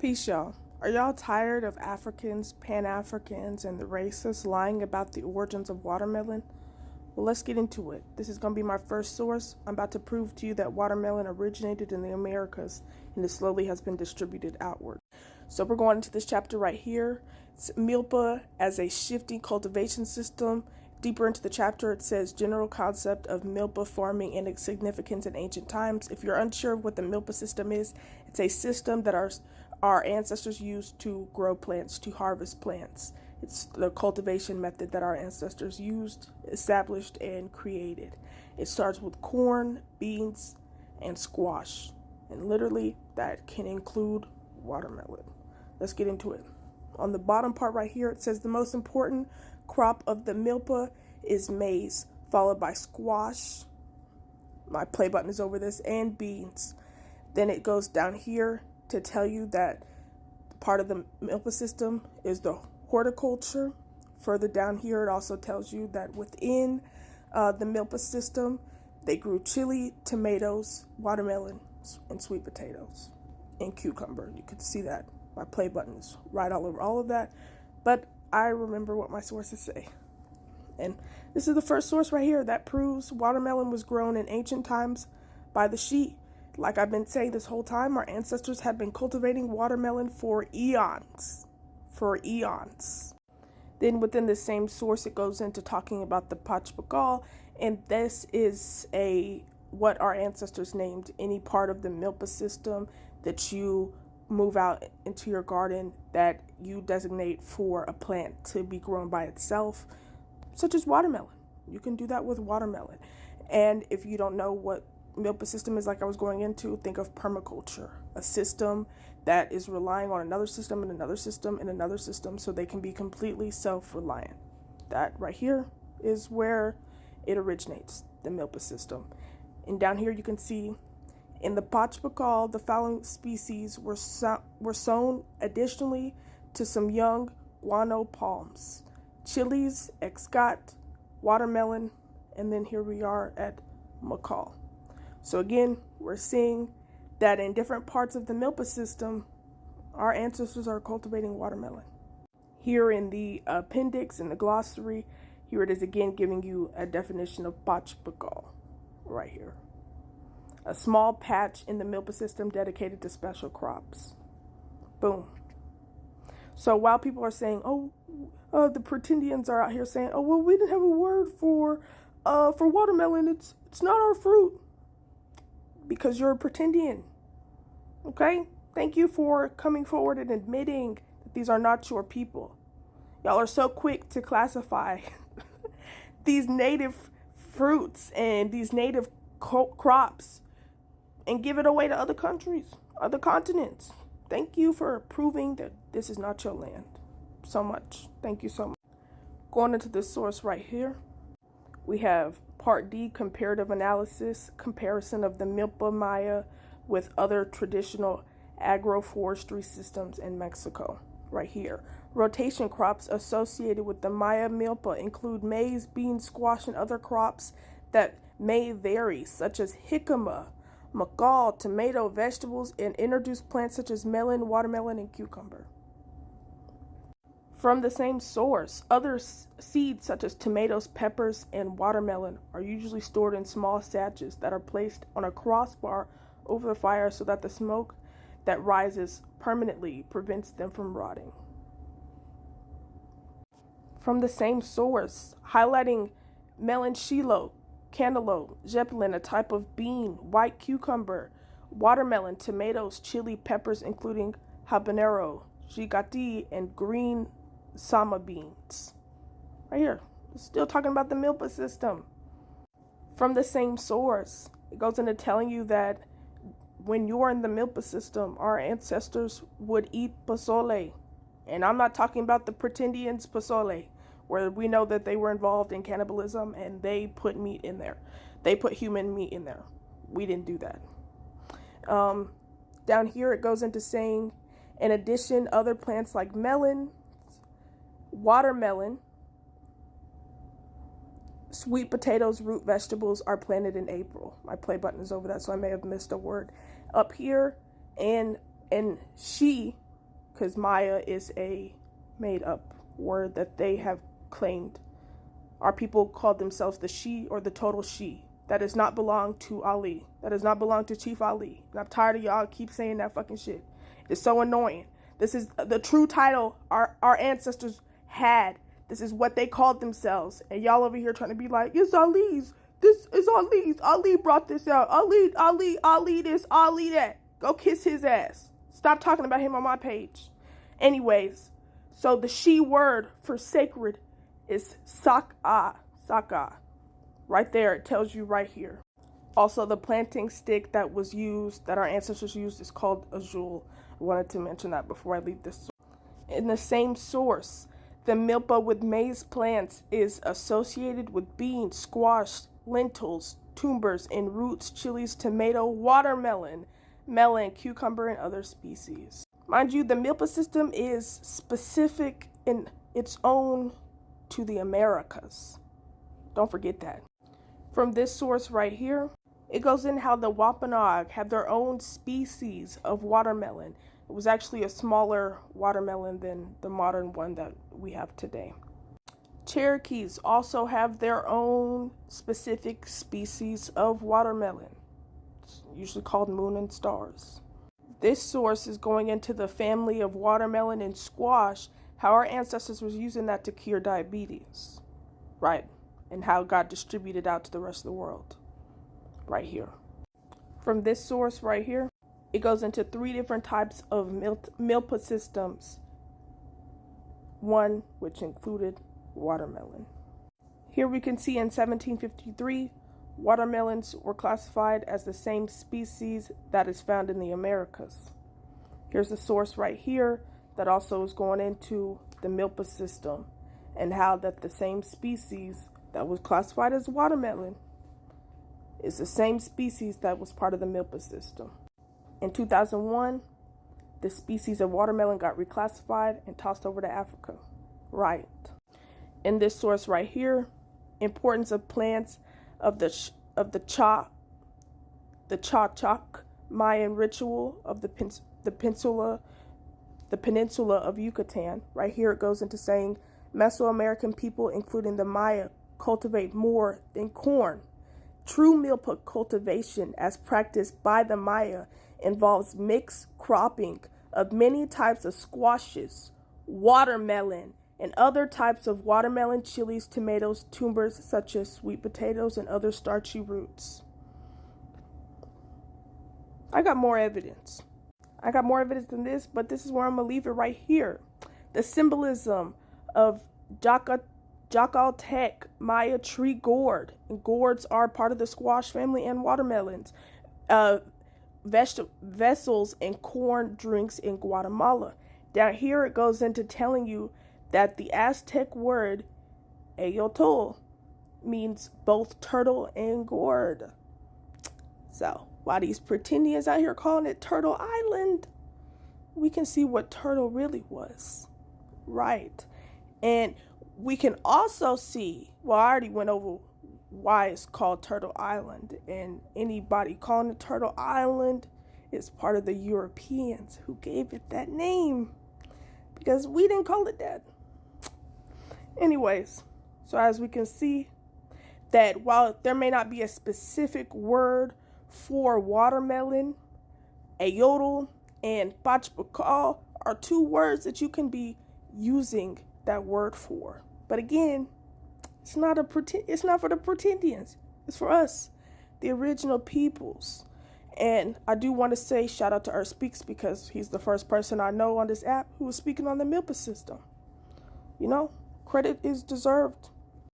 Peace, y'all. Are y'all tired of Africans, Pan-Africans, and the racists lying about the origins of watermelon? Well, let's get into it. This is going to be my first source. I'm about to prove to you that watermelon originated in the Americas and it slowly has been distributed outward. So we're going into this chapter right here. It's milpa as a shifting cultivation system. Deeper into the chapter, it says general concept of milpa farming and its significance in ancient times. If you're unsure of what the milpa system is, it's a system that our ancestors used to grow plants, to harvest plants. It's the cultivation method that our ancestors used, established, and created. It starts with corn, beans, and squash. And literally, that can include watermelon. Let's get into it. On the bottom part right here, it says the most important crop of the milpa is maize, followed by squash. My play button is over this, and beans. Then it goes down here to tell you that part of the milpa system is the horticulture. Further down here, it also tells you that within the milpa system, they grew chili, tomatoes, watermelon, and sweet potatoes, and cucumber. You could see that. My play button is right all over all of that. But I remember what my sources say. And this is the first source right here that proves watermelon was grown in ancient times by the Shi. Like I've been saying this whole time, our ancestors have been cultivating watermelon for eons. For eons. Then within the same source, it goes into talking about the Pachbakal, and this is what our ancestors named any part of the milpa system that you move out into your garden that you designate for a plant to be grown by itself, such as watermelon. You can do that with watermelon. And if you don't know what milpa system is, like I was going into, think of permaculture, a system that is relying on another system and another system and another system so they can be completely self-reliant. That right here is where it originates, the milpa system. And down here you can see in the Pachbakal, the following species were sown additionally to some young guano palms, chilies, excot, watermelon, and then here we are at Makal. So again, we're seeing that in different parts of the milpa system, our ancestors are cultivating watermelon. Here in the appendix, in the glossary, here it is again giving you a definition of Pachbakal right here. A small patch in the milpa system dedicated to special crops. Boom. So while people are saying, the pretendians are out here saying, well, we didn't have a word for watermelon. It's not our fruit. Because you're a pretendian. Okay? Thank you for coming forward and admitting that these are not your people. Y'all are so quick to classify these native fruits and these native crops and give it away to other countries, other continents. Thank you for proving that this is not your land. So much. Thank you so much. Going into this source right here, we have Part D, comparative analysis, comparison of the milpa Maya with other traditional agroforestry systems in Mexico. Right here. Rotation crops associated with the Maya milpa include maize, beans, squash, and other crops that may vary, such as jicama, macal, tomato, vegetables, and introduced plants such as melon, watermelon, and cucumber. From the same source, other seeds such as tomatoes, peppers, and watermelon are usually stored in small sachets that are placed on a crossbar over the fire so that the smoke that rises permanently prevents them from rotting. From the same source, highlighting meloncillo, cantaloupe, zeppelin, a type of bean, white cucumber, watermelon, tomatoes, chili, peppers, including habanero, gigati, and green sama beans. Right here. Still talking about the milpa system. From the same source, it goes into telling you that when you're in the milpa system, our ancestors would eat pozole. And I'm not talking about the pretendians pozole, where we know that they were involved in cannibalism and they put meat in there. They put human meat in there. We didn't do that. Down here it goes into saying, in addition, other plants like melon, watermelon, sweet potatoes, root vegetables are planted in April. My play button is over that, so I may have missed a word. Up here, and she because Maya is a made-up word that they have claimed. Our people call themselves the She or the total She. That does not belong to Ali. That does not belong to Chief Ali. And I'm tired of y'all keep saying that fucking shit. It's so annoying. This is the true title our ancestors had. This is what they called themselves. And y'all over here trying to be like, it's Ali's. This is Ali's. Ali brought this out. Ali this, Ali that. Go kiss his ass. Stop talking about him on my page. Anyways, so the She word for sacred is Saka. Saka. Right there, it tells you right here. Also, the planting stick that was used, that our ancestors used, is called a jewel. I wanted to mention that before I leave this. In the same source, the milpa with maize plants is associated with beans, squash, lentils, tubers, and roots, chilies, tomato, watermelon, melon, cucumber, and other species. Mind you, the milpa system is specific in its own to the Americas. Don't forget that. From this source right here, it goes in how the Wampanoag have their own species of watermelon. It was actually a smaller watermelon than the modern one that we have today. Cherokees also have their own specific species of watermelon. It's usually called moon and stars. This source is going into the family of watermelon and squash, how our ancestors was using that to cure diabetes, right? And how it got distributed out to the rest of the world, right here. From this source right here, it goes into 3 different types of milpa systems, one which included watermelon. Here we can see in 1753, watermelons were classified as the same species that is found in the Americas. Here's the source right here that also is going into the milpa system and how that the same species that was classified as watermelon is the same species that was part of the milpa system. In 2001, the species of watermelon got reclassified and tossed over to Africa. Right. In this source right here, importance of plants of the Chachak Mayan ritual of the peninsula of Yucatan. Right here it goes into saying Mesoamerican people, including the Maya, cultivate more than corn. True milpa cultivation, as practiced by the Maya, involves mixed cropping of many types of squashes, watermelon, and other types of watermelon, chilies, tomatoes, tubers such as sweet potatoes, and other starchy roots. I got more evidence. Than this, but this is where I'm going to leave it right here. The symbolism of Jacaltec Maya tree gourd. And gourds are part of the squash family and watermelons. Vessels and corn drinks in Guatemala. Down here it goes into telling you that the Aztec word Ayotl means both turtle and gourd. So, while these pretendians out here calling it Turtle Island, we can see what turtle really was. Right. And we can also see, well, I already went over why it's called Turtle Island, and anybody calling it Turtle Island is part of the Europeans who gave it that name, because we didn't call it that. Anyways, so as we can see, that while there may not be a specific word for watermelon, ayodel and pachbakal are 2 words that you can be using that word for. But again, it's not for the pretendians. It's for us, the original peoples. And I do want to say shout out to Earth Speaks, because he's the first person I know on this app who was speaking on the milpa system. You know, credit is deserved.